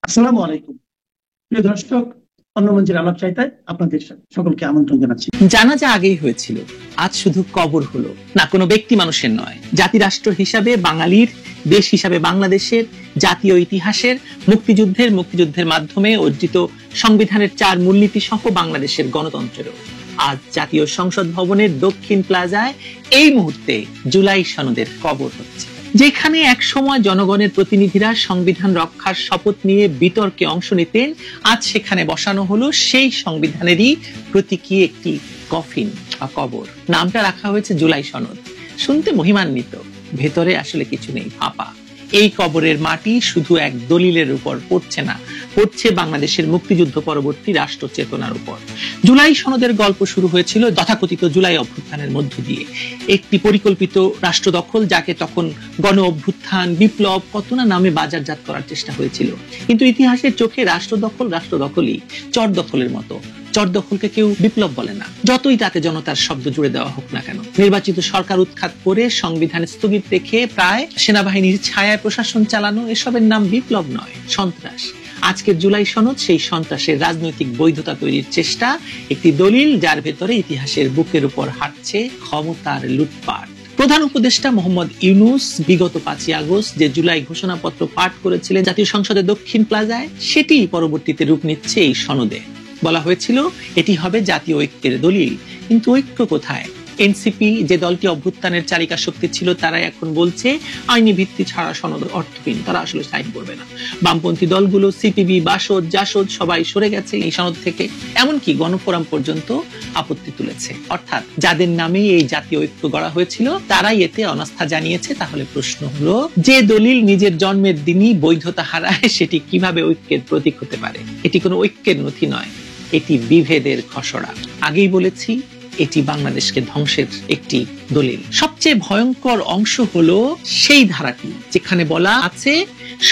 আসসালামু আলাইকুম। প্রিয় দর্শক, অন্য মঞ্চের আলাপ চাইতে আপনাদের সকলকে আমন্ত্রণ জানাচ্ছি। জানাজা আগেই হয়েছিল, আজ শুধু কবর হলো। না, কোনো ব্যক্তি মানুষের নয়, জাতি রাষ্ট্র হিসাবে বাঙালির, দেশ হিসাবে বাংলাদেশের, জাতীয় ইতিহাসের, মুক্তিযুদ্ধের মাধ্যমে অর্জিত সংবিধানের 4 মূলনীতি সহ বাংলাদেশের গণতন্ত্রেরও। আজ জাতীয় সংসদ ভবনের দক্ষিণ প্লাজায় এই মুহূর্তে জুলাই সনদের কবর হচ্ছে, যেখানে এক সময় জনগণের প্রতিনিধিরা সংবিধান রক্ষার শপথ নিয়ে বিতর্কে অংশ নিতেন। আজ সেখানে বসানো হলো সেই সংবিধানেরই প্রতীকী একটি কফিন বা কবর। নামটা রাখা হয়েছে জুলাই সনদ। শুনতে মহিমান্বিত, ভেতরে আসলে কিছু নেই, ফাঁপা। এই কবরের মাটি শুধু এক দলিলের উপর পড়ছে না, পড়ছে বাংলাদেশের মুক্তিযুদ্ধ পরবর্তী রাষ্ট্র চেতনার উপর। জুলাই সনদের গল্প শুরু হয়েছিল তথাকথিত জুলাই অভ্যুত্থানের মধ্য দিয়ে, একটি পরিকল্পিত রাষ্ট্র দখল, যাকে তখন গণ অভ্যুত্থান, বিপ্লব, কত না নামে বাজারজাত করার চেষ্টা হয়েছিল। কিন্তু ইতিহাসের চোখে রাষ্ট্র দখলই চর দখলের মতো। চর দখলকে কেউ বিপ্লব বলে না, যতই তাতে জনতার শব্দ জুড়ে দেওয়া হোক না কেন। নির্বাচিত সরকার উৎখাত করে সংবিধান স্থগিত রেখে প্রায় সেনাবাহিনীর ছায়ায় প্রশাসন চালানো, এসবের নাম বিপ্লব নয়, সন্ত্রাস। আজকের জুলাই সনদ সেই সন্ত্রাসের রাজনৈতিক বৈধতা তৈরির চেষ্টা, একটি দলিল যার ভেতরে ইতিহাসের বুকের উপর হাঁটছে ক্ষমতার লুটপাট। প্রধান উপদেষ্টা মোহাম্মদ ইউনূস বিগত 5ই আগস্ট যে জুলাই ঘোষণাপত্র পাঠ করেছিলেন জাতীয় সংসদের দক্ষিণ প্লাজায়, সেটি পরবর্তীতে রূপ নিচ্ছে এই সনদে। বলা হয়েছিল এটি হবে জাতীয় ঐক্যের দলিল, কিন্তু ঐক্য কোথায়? এনসিপি, যে দলটি অভ্যুত্থানের চালিকা শক্তি ছিল, তারা এখন বলছে আইনি ভিত্তি ছাড়া সনদ অর্থহীন, তারা আসলে সাইন করবে না। বামপন্থী দলগুলো, সিপিবি, বাসদ, জাসদ সবাই সরে গেছে এই সনদ থেকে, এমনকি গণফোরাম পর্যন্ত আপত্তি তুলেছে। অর্থাৎ যাদের নামে এই জাতীয় ঐক্য গড়া হয়েছিল তারাই এতে অনাস্থা জানিয়েছে। তাহলে প্রশ্ন হলো, যে দলিল নিজের জন্মের দিনই বৈধতা হারায়, সেটি কিভাবে ঐক্যের প্রতীক হতে পারে? এটি কোনো ঐক্যের নথি নয়, এটি বিভেদের খসড়া। আগেই বলেছি, এটি বাংলাদেশকে ধ্বংসের একটি দলিল। সবচেয়ে ভয়ঙ্কর অংশ হলো সেই ধারাটি যেখানে বলা আছে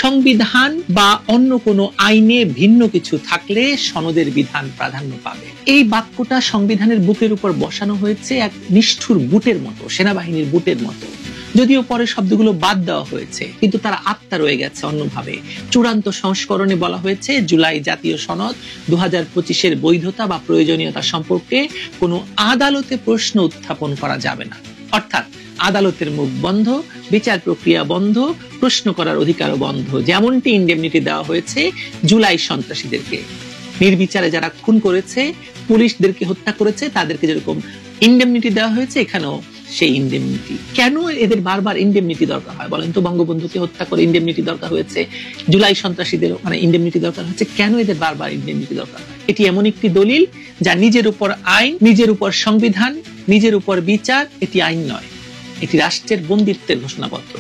সংবিধান বা অন্য কোনো আইনে ভিন্ন কিছু থাকলে সনদের বিধান প্রাধান্য পাবে। এই বাক্যটা সংবিধানের বুকের উপর বসানো হয়েছে এক নিষ্ঠুর বুটের মতো, সেনাবাহিনীর বুটের মতো। যদিও পরে শব্দগুলো বাদ দেওয়া হয়েছে, কিন্তু তার আত্মা রয়ে গেছে অন্যভাবে। চূড়ান্ত সংস্করণে বলা হয়েছে জুলাই জাতীয় সনদ 2025-এর বৈধতা বা প্রয়োজনীয়তা সম্পর্কে কোনো আদালতে প্রশ্ন উত্থাপন করা যাবে না। অর্থাৎ আদালতের মুখ বন্ধ, বিচার প্রক্রিয়া বন্ধ, প্রশ্ন করার অধিকারও বন্ধ। যেমনটি ইনডেমনিটি দেওয়া হয়েছে জুলাই সন্ত্রাসীদেরকে, নির্বিচারে যারা খুন করেছে, পুলিশদেরকে হত্যা করেছে, তাদেরকে যেরকম ইনডেমনিটি দেওয়া হয়েছে, এখানেও সেই ইনডেমনিটি। কেন এদের বারবার ইনডেমনিটি দরকার হয় বলেন তো? বঙ্গবন্ধুকে হত্যা করে ইনডেমনিটি দরকার হয়েছে, জুলাই সন্ত্রাসীদের মানে ইনডেমনিটি দরকার হচ্ছে, কেন এদের বারবার ইনডেমনিটি দরকার হয়? এটি এমন একটি দলিল যা নিজের উপর আইন, নিজের উপর সংবিধান, নিজের উপর বিচার। এটি আইন নয়, এটি রাষ্ট্রের বন্দিত্বের ঘোষণাপত্র।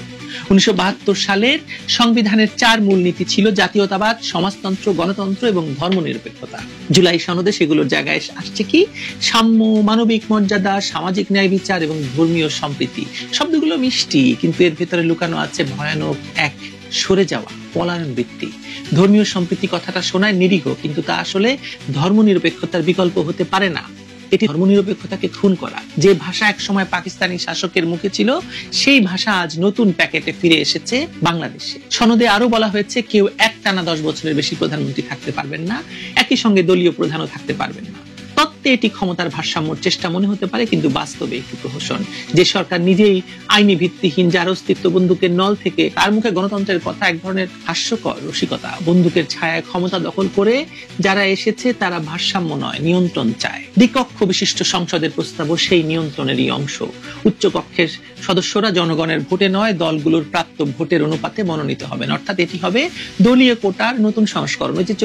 1972 সালের সংবিধানের 4 মূলনীতি ছিল জাতীয়তাবাদ, সমাজতন্ত্র, গণতন্ত্র এবং ধর্মনিরপেক্ষতা। জুলাই সনদে সেগুলোর জায়গায় আসছে কি? সাম্য, মানবিক মর্যাদা, সামাজিক ন্যায় বিচার এবং ধর্মীয় সম্প্রীতি। শব্দগুলো মিষ্টি, কিন্তু এর ভেতরে লুকানো আছে ভয়ানক এক সরে যাওয়া, পলায়ন বৃত্তি। ধর্মীয় সম্প্রীতি কথাটা শোনায় নিরীহ, কিন্তু তা আসলে ধর্মনিরপেক্ষতার বিকল্প হতে পারে না। এটি ধর্মনিরপেক্ষতাকে খুন করা। যে ভাষা এক সময় পাকিস্তানি শাসকের মুখে ছিল, সেই ভাষা আজ নতুন প্যাকেটে ফিরে এসেছে বাংলাদেশে। সনদে আরো বলা হয়েছে কেউ একটানা 10 বছরের বেশি প্রধানমন্ত্রী থাকতে পারবেন না, একই সঙ্গে দলীয় প্রধানও থাকতে পারবেন না। তত্ত্বে এটি ক্ষমতার ভারসাম্যের চেষ্টা মনে হতে পারে, কিন্তু বাস্তবে একটি প্রহসন। যে সরকার নিজেই আইনি ভিত্তিহীন, যার অস্তিত্ব বন্দুকের নল থেকে, তার মুখে গণতন্ত্রের কথা এক ধরনের হাস্যকর রসিকতা। বন্দুকের ছায়ায় ক্ষমতা দখল করে যারা এসেছে তারা ভারসাম্য নয়, নিয়ন্ত্রণ চায়। দ্বিকক্ষ বিশিষ্ট সংসদের প্রস্তাবও সেই নিয়ন্ত্রণেরই অংশ। উচ্চকক্ষের সদস্যরা জনগণের ভোটে নয়, দলগুলোর প্রাপ্ত ভোটের অনুপাতে মনোনীত হবেন। অর্থাৎ এটি হবে দলীয় কোটার নতুন সংস্করণ। যে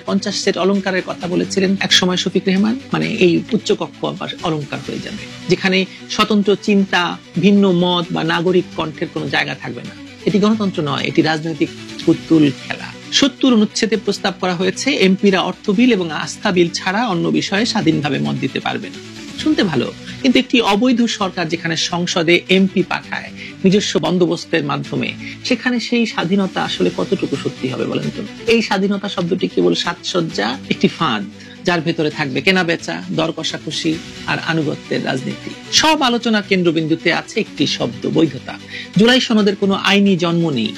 50 সেট অলংকারের কথা বলেছিলেন একসময় শফিক রেহমান, মানে এই উচ্চকক্ষ আবার অলংকার হয়ে যাবে, যেখানে স্বতন্ত্র চিন্তা, ভিন্ন মত বা নাগরিক কণ্ঠের কোনো জায়গা থাকবে না। এটি গণতন্ত্র নয়, এটি রাজনৈতিক পুতুল খেলা। 70 অনুচ্ছেদে প্রস্তাব করা হয়েছে এমপিরা অর্থ বিল এবং আস্থা বিল ছাড়া অন্য বিষয়ে স্বাধীনভাবে মত দিতে পারবেন। শুনতে ভালো, কিন্তু একটি অবৈধ সরকার যেখানে সংসদে এমপি পাঠায় নিজস্ব বন্দোবস্তের মাধ্যমে, সেখানে সেই স্বাধীনতা আসলে কতটুকু সত্যি হবে বলেন তো? এই স্বাধীনতা শব্দটি কেবল সাজসজ্জা, একটি ফাঁদ, যার ভেতরে থাকবে কেনা বেচা, দর কষাকষি আর আনুগত্যের রাজনীতি। সব আলোচনার কেন্দ্রবিন্দুতে আছে একটি শব্দ, বৈধতা। জুলাই সনদের কোনো আইনি জন্ম নেই,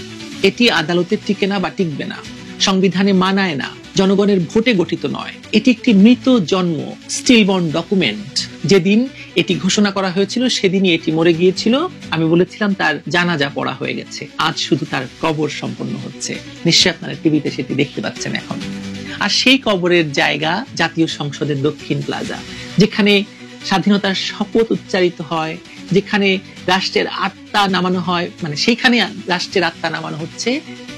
এটি আদালতে টিকে না বা টিকবে না। সংবিধানে মানায় না, জনগণের ভোটে গঠিত নয়। এটি একটি মৃত জন্ম, স্টিলবর্ন ডকুমেন্ট। যেদিন এটি ঘোষণা করা হয়েছিল সেদিনই এটি মরে গিয়েছিল। আমি বলেছিলাম তার জানাজা পড়া হয়ে গেছে, আজ শুধু তার কবর সম্পন্ন হচ্ছে। নিশ্চয়ই আপনারা টিভিতে সেটি দেখতে পাচ্ছেন এখন। আর সেই কবরের জায়গা জাতীয় সংসদের দক্ষিণ প্লাজা, যেখানে স্বাধীনতার শপথ উচ্চারিত হয়, যেখানে রাষ্ট্রের আত্মা নামানো হয়, মানে সেইখানে রাষ্ট্রের আত্মা নামানো হচ্ছে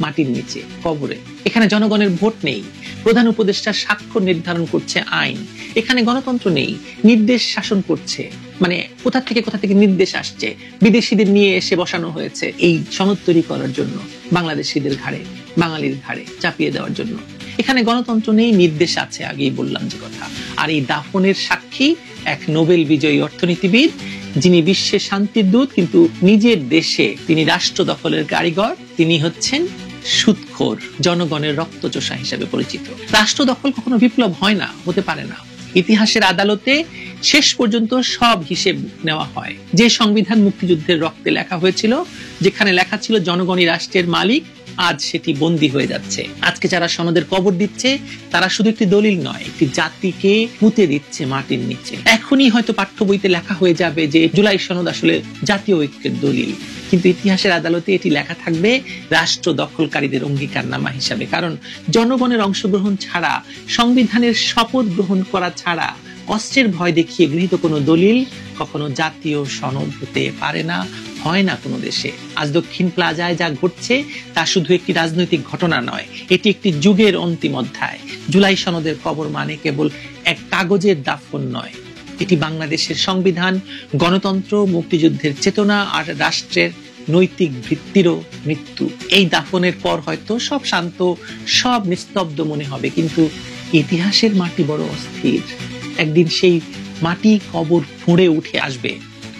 মাটির নিচে, কবরে। এখানে জনগণের ভোট নেই, প্রধান উপদেষ্টা স্বাক্ষর নির্ধারণ করছে আইন। এখানে গণতন্ত্র নেই, নির্দেশ শাসন করছে। মানে কোথা থেকে নির্দেশ আসছে, বিদেশিদের নিয়ে এসে বসানো হয়েছে এই সনদ তৈরি করার জন্য, বাংলাদেশিদের ঘাড়ে, বাঙালির ঘাড়ে চাপিয়ে দেওয়ার জন্য। এখানে গণতন্ত্র নেই, নির্দেশ আছে, আগেই বললাম যে কথা। আর এই দাফনের সাক্ষী এক নোবেল বিজয়ী অর্থনীতিবিদ, যিনি বিশ্বে শান্তির দূত, কিন্তু নিজের দেশে তিনি রাষ্ট্র দখলের কারিগর। তিনি হচ্ছেন সুদখোর, জনগণের রক্তচোষা হিসেবে পরিচিত। রাষ্ট্র দখল কখনো বিপ্লব হয় না, হতে পারে না। ইতিহাসের আদালতে শেষ পর্যন্ত সব হিসেব নেওয়া হয়। যে সংবিধান মুক্তিযুদ্ধের রক্তে লেখা হয়েছিল, যেখানে লেখা ছিল জনগণই রাষ্ট্রের মালিক, আজ সেটি বন্দী হয়ে যাচ্ছে। আজকে যারা সনদের কবর দিচ্ছে তারা শুধু একটি দলিল নয়, একটি জাতিকে পুঁতে দিচ্ছে মাটির নিচে। এখনই হয়তো পাঠ্য বইতে লেখা হয়ে যাবে যে জুলাই সনদ আসলে জাতীয় ঐক্যের দলিল, কিন্তু ইতিহাসের আদালতে এটি লেখা থাকবে রাষ্ট্র দখলকারীদের অঙ্গীকারনামা হিসাবে। কারণ জনগণের অংশগ্রহণ ছাড়া, সংবিধানের শপথ গ্রহণ করা ছাড়া, অস্ত্রের ভয় দেখিয়ে গৃহীত কোনো দলিল কখনো জাতীয় সনদ হতে পারে না, হয় না কোনো দেশে। আজ দক্ষিণ প্লাজায় যা ঘটছে তা শুধু একটি রাজনৈতিক ঘটনা নয়, এটি একটি যুগের অন্তিম অধ্যায়। জুলাই সনদের কবর মানে কেবল এক কাগজের দাফন নয়, এটি বাংলাদেশের সংবিধান, গণতন্ত্র, মুক্তিযুদ্ধের চেতনা আর রাষ্ট্রের নৈতিক ভিত্তিরও মৃত্যু। এই দাফনের পর হয়তো সব শান্ত, সব নিস্তব্ধ মনে হবে, কিন্তু ইতিহাসের মাটি বড় অস্থির। একদিন সেই মাটি কবর ফুঁড়ে উঠে আসবে।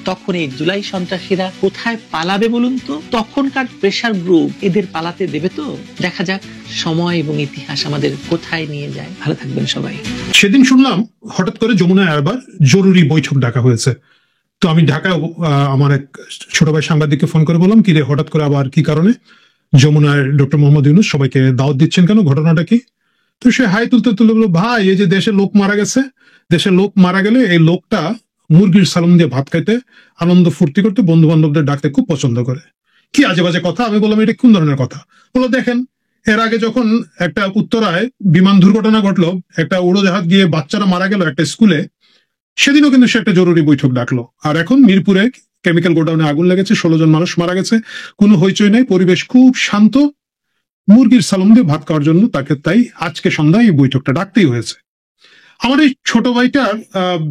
তখন এই জুলাই সন্ত্রাসীরা কোথায় পালাবে বলুন তো? তখনকার প্রেসার গ্রুপ এদের পালাতে দেবে তো? দেখা যাক সময় এবং ইতিহাস আমাদের কোথায় নিয়ে যায়। ভালো থাকবেন সবাই। সেদিন শুনলাম হঠাৎ করে যমুনায় আবার জরুরি বৈঠক ডাকা হয়েছে। তো আমি ঢাকায় আমার এক ছোট ভাই সাংবাদিককে ফোন করে বললাম, কি রে হঠাৎ করে আবার কি কারণে যমুনায় ডক্টর মোহাম্মদ ইউনূস সবাইকে দাওয়াত দিচ্ছেন কেন, ঘটনাটা কি? তো সে হাই তুলতে তুলে বলল, ভাই এই যে দেশে লোক মারা গেছে, দেশে লোক মারা গেলে এই লোকটা মুরগির সালাম দিয়ে ভাত খাইতে, আনন্দ ফুর্তি করতে, বন্ধু বান্ধবদের ডাকতে খুব পছন্দ করে। কি আজে বাজে কথা। আমি বললাম, এটা কোন ধরনের কথা? বললো, দেখেন এর আগে যখন একটা উত্তরায় বিমান দুর্ঘটনা ঘটলো, একটা উড়োজাহাজ গিয়ে বাচ্চারা মারা গেল একটা স্কুলে, সেদিনও কিন্তু সে একটা জরুরি বৈঠক ডাকলো। আর এখন মিরপুরে কেমিক্যাল গোডাউনে আগুন লেগেছে, 16 জন মানুষ মারা গেছে, কোনো হইচই নাই, পরিবেশ খুব শান্ত, মুরগির সালাম দিয়ে ভাত খাওয়ার জন্য তাকে তাই আজকে সন্ধ্যায় এই বৈঠকটা ডাকতেই হয়েছে। আমার এই ছোট ভাইটার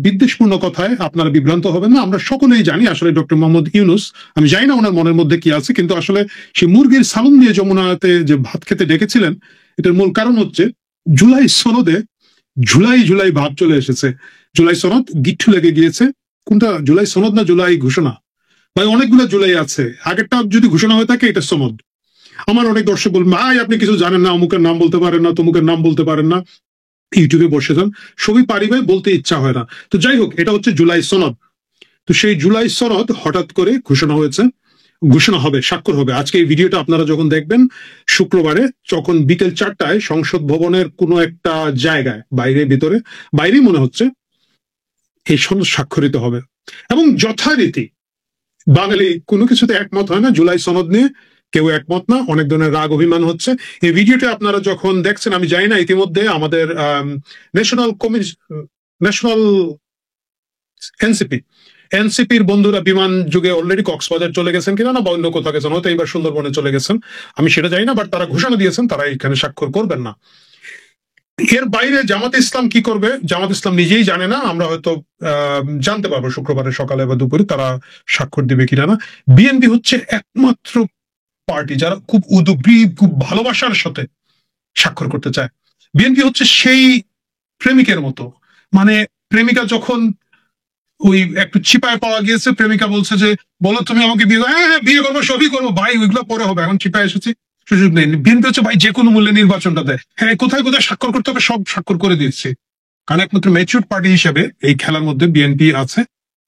বিদ্বেষপূর্ণ কথায় আপনারা বিভ্রান্ত হবেন না। আমরা সকলেই জানি আসলে ডক্টর মোহাম্মদ ইউনূস, আমি জানি না ওনার মনের মধ্যে কি আছে, কিন্তু আসলে সে মুরগির সালাম দিয়ে যমুনাতে যে ভাত খেতে ডেকেছিলেন, এটার মূল কারণ হচ্ছে জুলাই সনদে জুলাই জুলাই ভাব চলে এসেছে। জুলাই সনদ গিট্টু লেগে গিয়েছে। কোনটা জুলাই সনদ না জুলাই ঘোষণা? ভাই অনেকগুলো জুলাই আছে, আগেরটা যদি ঘোষণা হয়ে থাকে এটা সনদ। আমার অনেক দর্শক বলবেন, ভাই আপনি কিছু জানেন না, অমুকের নাম বলতে পারেন না, তমুকের নাম বলতে পারেন না, ইউটিউবে বসে যান, সবই পারি ভাই, বলতে ইচ্ছা হয় না। তো যাই হোক, এটা হচ্ছে জুলাই সনদ। তো সেই জুলাই সনদ হঠাৎ করে ঘোষণা হয়েছে, ঘোষণা হবে, স্বাক্ষর হবে। আজকে এই ভিডিওটা আপনারা যখন দেখবেন শুক্রবারে, যখন বিকেল 4টায় সংসদ ভবনের কোনো একটা জায়গায়, বাইরেই মনে হচ্ছে এই সনদ স্বাক্ষরিত হবে। এবং যথারীতি বাঙালি কোনো কিছুতে একমত হয় না, জুলাই সনদ নিয়ে কেউ একমত না, অনেক ধরনের রাগ অভিমান হচ্ছে। এই ভিডিওটা আপনারা যখন দেখছেন, আমি জানি না ইতিমধ্যে আমাদের ন্যাশনাল এনসিপির বন্ধুরা বিমান যুগে অলরেডি কক্সবাজার চলে গেছেন কিনা, না বা অন্য কোথাও গেছেন, হয়তো এইবার সুন্দরবনে চলে গেছেন, আমি সেটা জানি না, বাট তারা ঘোষণা দিয়েছেন তারা এখানে স্বাক্ষর করবেন না। এর বাইরে জামাত ইসলাম কি করবে, জামাত ইসলাম নিজেই জানে না। আমরা হয়তো জানতে পারবো শুক্রবারের সকালে বা দুপুরে তারা স্বাক্ষর দিবে কিনা না। বিএনপি হচ্ছে একমাত্র পার্টি যারা খুব উদগ্রীব, খুব ভালোবাসার সাথে স্বাক্ষর করতে চায়। বিএনপি হচ্ছে সেই প্রেমিকের মতো, মানে প্রেমিকা যখন ওই একটু চিপায় পাওয়া গিয়েছে, প্রেমিকা বলছে যে বলো তুমি আমাকে বিয়ে, হ্যাঁ বিয়ে করবো, সবই করবো ভাই, ওইগুলো পরে হবে, এখন চিপায় এসেছি, সুযোগ নেই। বিএনপি হচ্ছে ভাই যে কোনো মূল্যে নির্বাচনটা দেয়, হ্যাঁ কোথায় কোথায় স্বাক্ষর করতে হবে সব স্বাক্ষর করে দিচ্ছে। কারণ একমাত্র ম্যাচিউর পার্টি হিসেবে এই খেলার মধ্যে বিএনপি আছে,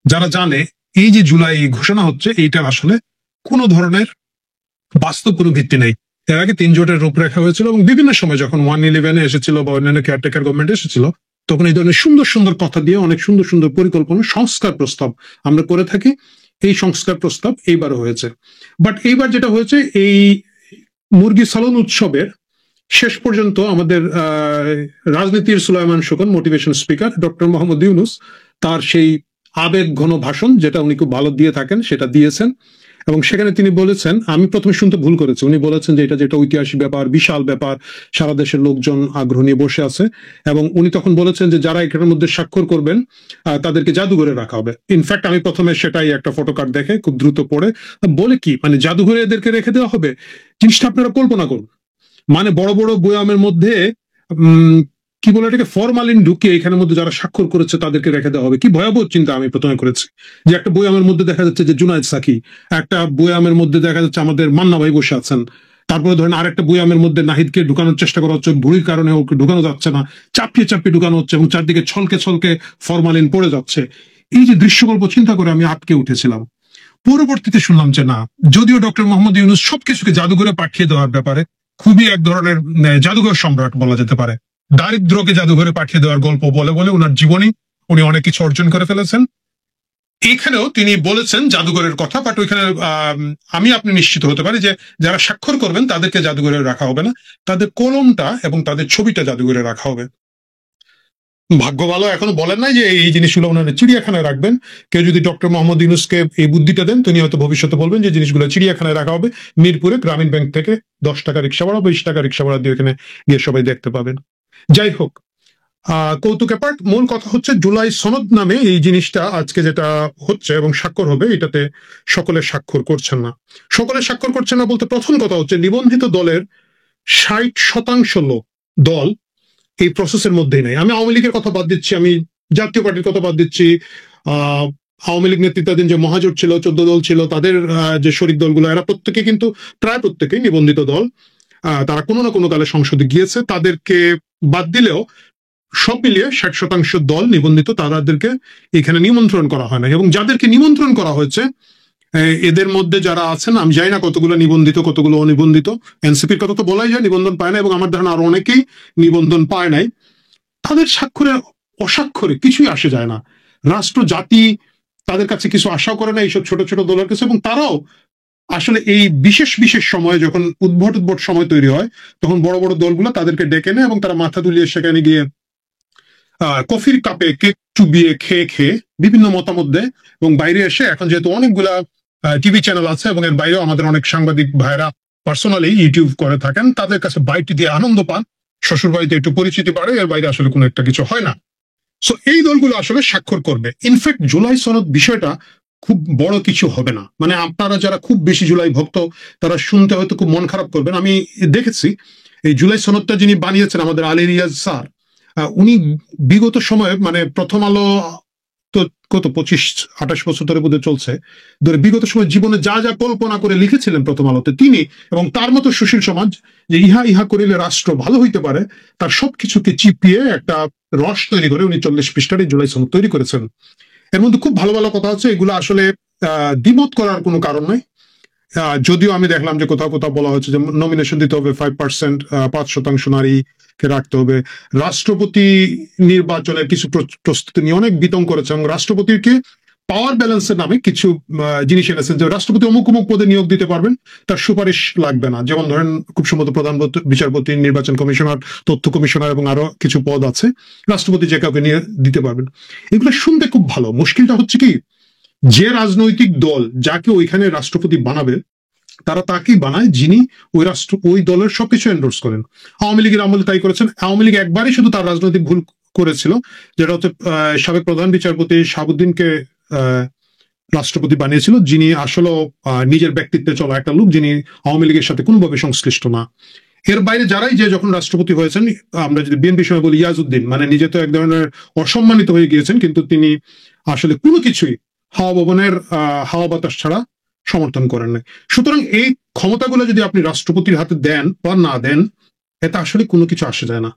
যারা জানে এই যে জুলাই ঘোষণা হচ্ছে এইটার আসলে কোনো ধরনের বাস্তব কোনো ভিত্তি নেই। এর আগে 3 জোটের রূপরেখা হয়েছিল এবং বিভিন্ন সময় যখন 111 এসেছিল বা অন্যান্য কেয়ারটেকার গভর্নমেন্ট এসেছিল তখন এই ধরনের সুন্দর সুন্দর কথা দিয়ে অনেক সুন্দর সুন্দর পরিকল্পনা সংস্কার প্রস্তাব আমরা করে থাকি। এই সংস্কার প্রস্তাব এইবারও হয়েছে। বাট এইবার যেটা হয়েছে, এই মুরগি সালন উৎসবের শেষ পর্যন্ত আমাদের রাজনীতির সুলাইমান শুকন motivation speaker doctor Mohammad Yunus তার সেই আবেগ ঘন ভাষণ, যেটা উনি খুব ভালো দিয়ে থাকেন, সেটা দিয়েছেন। এবং সেখানে তিনি বলেছেন, আমি প্রথমে শুনতে ভুল করেছি, উনি বলেছেন যে এটা যেটা ঐতিহাসিক ব্যাপার, বিশাল ব্যাপার, সারা দেশের লোকজন আগ্রহ নিয়ে বসে আছে। এবং উনি তখন বলেছেন যে যারা এখানের মধ্যে স্বাক্ষর করবেন তাদেরকে জাদুঘরে রাখা হবে। ইনফ্যাক্ট আমি প্রথমে সেটাই একটা ফটোকার্ড দেখে খুব দ্রুত পড়ে বলে কি, মানে জাদুঘরে এদেরকে রেখে দেওয়া হবে? জিনিসটা আপনারা কল্পনা করুন, মানে বড় বড় বয়ামের মধ্যে কি বলে এটাকে, ফরমালিন ঢুকিয়ে এখানের মধ্যে যারা স্বাক্ষর করেছে তাদেরকে রেখে দেওয়া হবে। কি ভয়াবহ চিন্তা আমি প্রথমে করেছি, যে একটা বয়ামের মধ্যে দেখা যাচ্ছে যে জুনায়েদ সাকি, একটা বয়ামের মধ্যে দেখা যাচ্ছে আমাদের মান্না ভাই বসে আছেন, তারপরে ধরেন আরেকটা বয়ামের মধ্যে নাহিদকে ঢুকানোর চেষ্টা করা হচ্ছে, ভুড়ির কারণে ওকে ঢুকানো যাচ্ছে না, চাপিয়ে চাপিয়ে ঢুকানো হচ্ছে এবং চারদিকে ছলকে ছলকে ফরমালিন পড়ে যাচ্ছে। এই যে দৃশ্যকল্প চিন্তা করে আমি আটকে উঠেছিলাম। পরবর্তীতে শুনলাম যে না, যদিও ডক্টর মোহাম্মদ ইউনূস সবকিছুকে জাদুঘরে পাঠিয়ে দেওয়ার ব্যাপারে খুবই এক ধরনের জাদুঘর সম্রাট বলা যেতে পারে, দারিদ্রকে জাদুঘরে পাঠিয়ে দেওয়ার গল্প বলে বলে ওনার জীবনী উনি অনেক কিছু অর্জন করে ফেলেছেন। এখানেও তিনি বলেছেন জাদুঘরের কথা, বাট ওইখানে আমি আপনি নিশ্চিত হতে পারি যে যারা স্বাক্ষর করবেন তাদেরকে জাদুঘরে রাখা হবে না, তাদের কলমটা এবং তাদের ছবিটা জাদুঘরে রাখা হবে। ভাগ্য ভালো এখনো বলেন নাই যে এই জিনিসগুলো ওনারা চিড়িয়াখানায় রাখবেন। কেউ যদি ডক্টর মোহাম্মদ ইউনূসকে এই বুদ্ধিটা দেন, তিনি হয়তো ভবিষ্যতে বলবেন যে জিনিসগুলো চিড়িয়াখানায় রাখা হবে, মিরপুরে গ্রামীণ ব্যাংক থেকে 10 টাকা রিক্সা ভাড়া, 20 টাকা রিক্সা ভাড়া দিয়ে এখানে গিয়ে সবাই দেখতে পাবেন। যাই হোক, কৌতুক অ্যাপার্ট, মূল কথা হচ্ছে জুলাই সনদ নামে এই জিনিসটা আজকে যেটা হচ্ছে এবং স্বাক্ষর হবে, এটাতে সকলে স্বাক্ষর করছেন না। সকলে স্বাক্ষর করছেন না বলতে প্রথম কথা হচ্ছে নিবন্ধিত দলের 60% দল এই প্রসেসের মধ্যেই নাই। আমি আওয়ামী লীগের কথা বাদ দিচ্ছি, আমি জাতীয় পার্টির কথা বাদ দিচ্ছি, আওয়ামী লীগ নেতৃত্বাধীন যে মহাজোট ছিল, 14 দল ছিল, তাদের যে শরিক দলগুলো, এরা প্রত্যেকে কিন্তু প্রায় প্রত্যেকেই নিবন্ধিত দল। তারা কোনো না কোনো কালে সংসদে গিয়েছে, তাদেরকে বাদ দিলেও সব মিলিয়ে 60% দল নিবন্ধিত, তাদেরকে এখানে নিমন্ত্রণ করা হয় না। এবং যাদেরকে নিমন্ত্রণ করা হয়েছে এদের মধ্যে যারা আছেন, আমি জানি না কতগুলো নিবন্ধিত কতগুলো অনিবন্ধিত, এনসিপির কথা তো বলাই যায় নিবন্ধন পায় না, এবং আমার ধারণা আরো অনেকেই নিবন্ধন পায় নাই। তাদের স্বাক্ষরে অস্বাক্ষরে কিছুই আসে যায় না। রাষ্ট্র জাতি তাদের কাছে কিছু আশাও করে না এইসব ছোট ছোট দলের কাছে, এবং তারাও আসলে এই বিশেষ বিশেষ সময়ে যখন উদ্ভট উদ্ভট সময় তৈরি হয় তখন বড় বড় দলগুলো তাদেরকে ডেকে নেয় এবং তারা মাথা তুলিয়ে সেখানে গিয়ে কফির কাপে কেক চুবিয়ে খেয়ে খেয়ে বিভিন্ন মতামত দেয়। এবং বাইরে এসে এখন যেহেতু অনেকগুলা টিভি চ্যানেল আছে এবং এর বাইরেও আমাদের অনেক সাংবাদিক ভাইরা পার্সোনালি ইউটিউব করে থাকেন, তাদের কাছে বাইটি দিয়ে আনন্দ পান, শ্বশুর বাড়িতে একটু পরিচিতি বাড়ে, এর বাইরে আসলে কোনো একটা কিছু হয় না। সো এই দলগুলো আসলে স্বাক্ষর করবে। ইনফ্যাক্ট জুলাই সনদ বিষয়টা খুব বড় কিছু হবে না, মানে আপনারা যারা খুব বেশি জুলাই ভক্ত তারা শুনতে হয়তো খুব মন খারাপ করবেন। আমি দেখেছি এই জুলাই সনদটা যিনি বানিয়েছেন আমাদের আলী রিয়াজ স্যার, উনি বিগত সময়ে মানে প্রথম আলো তো কত 25-28 বছর ধরে বোধহয় চলছে, ধরে বিগত সময় জীবনে যা যা কল্পনা করে লিখেছিলেন প্রথম আলোতে তিনি এবং তার মতো সুশীল সমাজ, যে ইহা ইহা করিলে রাষ্ট্র ভালো হইতে পারে, তার সবকিছুকে চিপিয়ে একটা রস তৈরি করে উনি 40 পৃষ্ঠার এই জুলাই সনদ তৈরি করেছেন। এর মধ্যে খুব ভালো ভালো কথা আছে, এগুলো আসলে দ্বিমত করার কোনো কারণ নাই। যদিও আমি দেখলাম যে কোথাও কোথাও বলা হচ্ছে যে নমিনেশন দিতে হবে 5%, 5% নারীকে রাখতে হবে। রাষ্ট্রপতি নির্বাচনের কিছু প্রস্তুতি নিয়ে অনেক বিতং করেছে এবং রাষ্ট্রপতিকে পাওয়ার ব্যালেন্সের নামে কিছু জিনিস এনেছেন, যে রাষ্ট্রপতি অমুক অমুক পদে নিয়োগ দিতে পারবেন, তার সুপারিশ লাগবে না। যেমন ধরেন খুব সম্ভবত প্রধান বিচারপতি, নির্বাচন কমিশনার, তথ্য কমিশনার এবং আরো কিছু পদ আছে, রাষ্ট্রপতি যে কাউকে নিয়ে দিতে পারবেন। এগুলো শুনতে খুব ভালো। মুশকিলটা হচ্ছে কি, যে রাজনৈতিক দল যাকে ওইখানে রাষ্ট্রপতি বানাবে তারা তাকেই বানায় যিনি ওই দলের সবকিছু এন্ডোর্স করেন। আওয়ামী লীগের আমলে তাই করেছেন। আওয়ামী লীগ একবারই শুধু তার রাজনৈতিক ভুল করেছিল, যেটা হচ্ছে সাবেক প্রধান বিচারপতি শাহাবুদ্দিনকে রাষ্ট্রপতি বানিয়েছিল, যিনি আসলে নিজের ব্যক্তিত্বে চলা একটা লোক, যিনি আওয়ামী লীগের সাথে কোনোভাবে সংশ্লিষ্ট না। এর বাইরে যারাই যে যখন রাষ্ট্রপতি হয়েছেন, আমরা যদি বিএনপি সময় বলি ইয়াজউদ্দিন, মানে নিজে তো এক ধরনের অসম্মানিত হয়ে গিয়েছেন, কিন্তু তিনি আসলে কোনো কিছুই হাওয়া ভবনের হাওয়া বাতাস ছাড়া সমর্থন করেন নাই। সুতরাং এই ক্ষমতাগুলো যদি আপনি রাষ্ট্রপতির হাতে দেন বা না দেন, এতে আসলে কোনো কিছু আসে যায় না।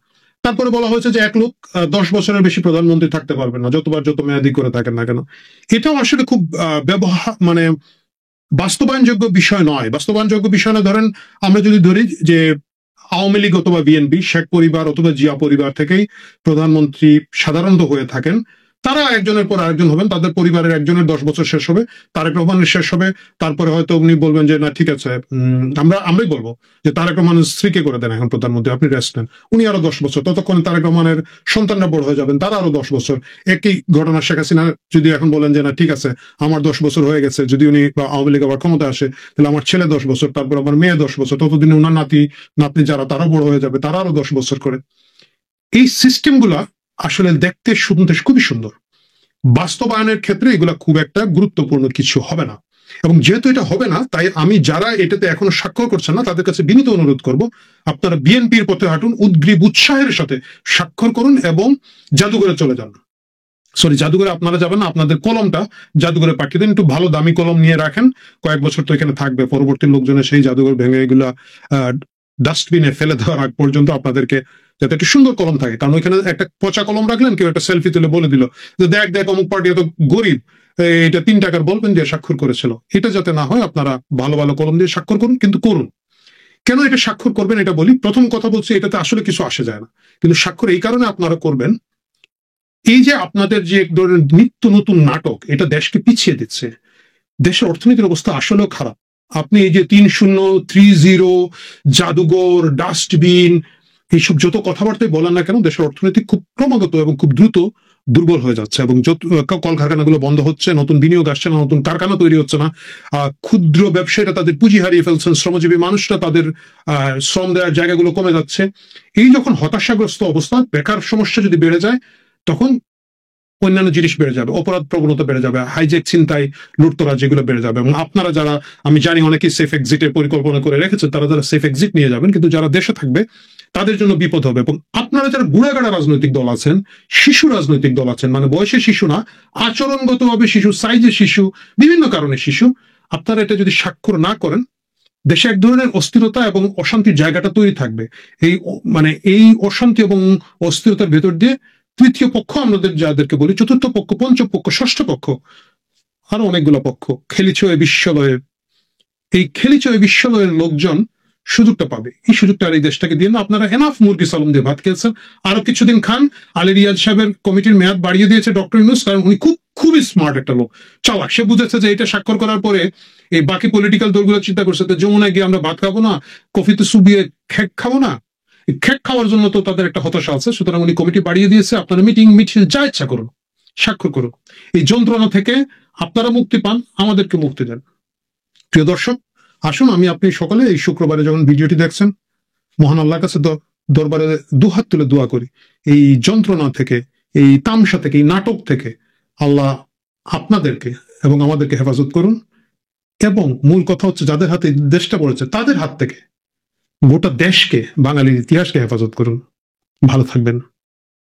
তারপরে বলা হয়েছে যে এক লোক 10 বছরের বেশি প্রধানমন্ত্রী থাকতে পারবেন না, যতবার যত মেয়াদি করে থাকেন না কেন। এটাও আসলে খুব ব্যবহার মানে বাস্তবায়নযোগ্য বিষয় নয়। বাস্তবায়নযোগ্য বিষয় না, ধরেন আমরা যদি ধরি যে আওয়ামী লীগ অথবা বিএনপি, শেখ পরিবার অথবা জিয়া পরিবার থেকেই প্রধানমন্ত্রী সাধারণত হয়ে থাকেন, তারা একজনের পর আরেকজন হবেন, তাদের পরিবারের একজনের 10 বছর শেষ হবে, তারেক রহমানের শেষ হবে, তারপরে হয়তো উনি বলবেন যে না ঠিক আছে, আমরাই বলবো যে তারেক রহমানের স্ত্রীকে করে দেন এখন প্রধানমন্ত্রী, আপনি রেস্ট নেন, উনি আরো 10 বছর, ততক্ষণে তারেক রহমানের সন্তানরা বড় হয়ে যাবেন, তারা আরো 10 বছর। একই ঘটনা শেখ হাসিনা যদি এখন বলেন যে না ঠিক আছে আমার 10 বছর হয়ে গেছে, যদি উনি আওয়ামী লীগ আবার ক্ষমতা আসে, তাহলে আমার ছেলে 10 বছর, তারপর আমার মেয়ে 10 বছর, ততদিনে ওনার নাতনি যারা তারা বড় হয়ে যাবে, তারা আরো 10 বছর করে। এই সিস্টেম গুলা আসলে দেখতে শুনতে খুবই সুন্দর, বাস্তবায়নের ক্ষেত্রে এগুলা খুব একটা গুরুত্বপূর্ণ কিছু হবে না। এবং যেহেতু এটা হবে না, তাই আমি যারা এটাতে এখনো স্বাক্ষর করছেন না তাদের কাছে বিনীত অনুরোধ করব, আপনারা বিএনপির পথে হাঁটুন, উদ্গ্রীব উৎসাহের সাথে স্বাক্ষর করুন এবং জাদুঘরে চলে যান। সরি, জাদুঘরে আপনারা যাবেন না, আপনাদের কলমটা জাদুঘরে পাঠিয়ে দেন, একটু ভালো দামি কলম নিয়ে রাখেন, কয়েক বছর তো এখানে থাকবে, পরবর্তী লোকজনের সেই জাদুঘর ভেঙে এগুলা ডাস্টবিনে ফেলে দেওয়ার আগ পর্যন্ত আপনাদেরকে যাতে একটা সুন্দর কলম থাকে, কারণ ওইখানে একটা পচা কলম রাখলেন, কেউ একটা সেলফি তুলে বলে দিল যে দেখ অমুক পার্টি এত গরিব, এটা 3 টাকার বলবেন দিয়ে স্বাক্ষর করেছিল। এটা যাতে না হয়, আপনারা ভালো ভালো কলম দিয়ে স্বাক্ষর করুন, কিন্তু করুন। কেন এটা স্বাক্ষর করবেন এটা বলি। প্রথম কথা বলছি, এটাতে আসলে কিছু আসে যায় না, কিন্তু স্বাক্ষর এই কারণে আপনারা করবেন, এই যে আপনাদের যে এক ধরনের নিত্য নতুন নাটক, এটা দেশকে পিছিয়ে দিচ্ছে। দেশের অর্থনীতির অবস্থা আসলেও খারাপ। আপনি এই যে 3-0, 3-0, জাদুঘর, ডাস্টবিন, এইসব যত কথাবার্তায় বলেন না কেন, দেশের অর্থনীতি খুব ক্রমাগত এবং খুব দ্রুত দুর্বল হয়ে যাচ্ছে, এবং কলকারখানাগুলো বন্ধ হচ্ছে, নতুন বিনিয়োগ আসছে না, নতুন কারখানা তৈরি হচ্ছে না, ক্ষুদ্র ব্যবসায়ীরা তাদের পুঁজি হারিয়ে ফেলছেন, শ্রমজীবী মানুষরা তাদের শ্রম দেওয়ার জায়গাগুলো কমে যাচ্ছে। এই যখন হতাশাগ্রস্ত অবস্থা, বেকার সমস্যা যদি বেড়ে যায়, তখন অন্যান্য জিনিস বেড়ে যাবে, অপরাধ প্রবণতা বেড়ে যাবে, হাইজ্যাক, ছিনতাই, লুটতরাজ যেগুলো বেড়ে যাবে। এবং আপনারা যারা, আমি জানি অনেকেই সেফ এক্সিটের পরিকল্পনা করে রেখেছেন, তারা যারা সেফ এক্সিট নিয়ে যাবেন, কিন্তু যারা দেশে থাকবে তাদের জন্য বিপদ হবে। এবং আপনারা যারা বুড়াগাড়া রাজনৈতিক দল আছেন, শিশু রাজনৈতিক দল আছেন, মানে বয়সে শিশু না, আচরণগতভাবে শিশু, সাইজে শিশু, বিভিন্ন কারণে শিশু, আপনারা এটা যদি স্বাক্ষর না করেন, দেশে এক ধরনের অস্থিরতা এবং অশান্তির জায়গাটা তৈরি থাকবে। এই অশান্তি এবং অস্থিরতার ভেতর দিয়ে তৃতীয় পক্ষ, আমাদের যাদেরকে বলি চতুর্থ পক্ষ, পঞ্চম পক্ষ, ষষ্ঠ পক্ষ, আরো অনেকগুলো পক্ষ, খেলিছয়ে বিশ্বলয়ের লোকজন সুযোগটা পাবে। এই সুযোগটা আর এই দেশটাকে দিয়ে না। আপনারা এনাফ মুরগি সালম দিয়ে ভাত খেয়েছেন, আরো কিছুদিন খান। আলী রিয়াজ সাহেবের কমিটির মেয়াদ বাড়িয়ে দিয়েছে ডক্টর ইউনূস, কারণ উনি খুবই স্মার্ট একটা লোক, চালাক। সে বুঝেছে যে এটা স্বাক্ষর করার পরে এই বাকি পলিটিক্যাল দলগুলো চিন্তা করছে যে যমুনায় গিয়ে আমরা ভাত খাবো না, কফিতে চুবিয়ে খেক খাবো না, খেক খাওয়ার জন্য তো তাদের একটা হতাশা আছে। সুতরাং উনি কমিটি বাড়িয়ে দিয়েছে, আপনারা মিটিং মিছিল যা ইচ্ছা করুন, স্বাক্ষর করুন। এই যন্ত্রণা থেকে আপনারা মুক্তি পান, আমাদেরকে মুক্তি দেন। প্রিয় দর্শক, আসুন আমি আপনি সকলে এই শুক্রবারে যখন ভিডিওটি দেখছেন, মহান আল্লাহর কাছে দরবারে দুহাত তুলে দোয়া করি, এই যন্ত্রণা থেকে, এই তামসা থেকে, এই নাটক থেকে আল্লাহ আপনাদেরকে এবং আমাদেরকে হেফাজত করুন। এবং মূল কথা হচ্ছে, যাদের হাতে দেশটা পড়েছে তাদের হাত থেকে গোটা দেশকে, বাঙালির ইতিহাসকে হেফাজত করুন। ভালো থাকবেন।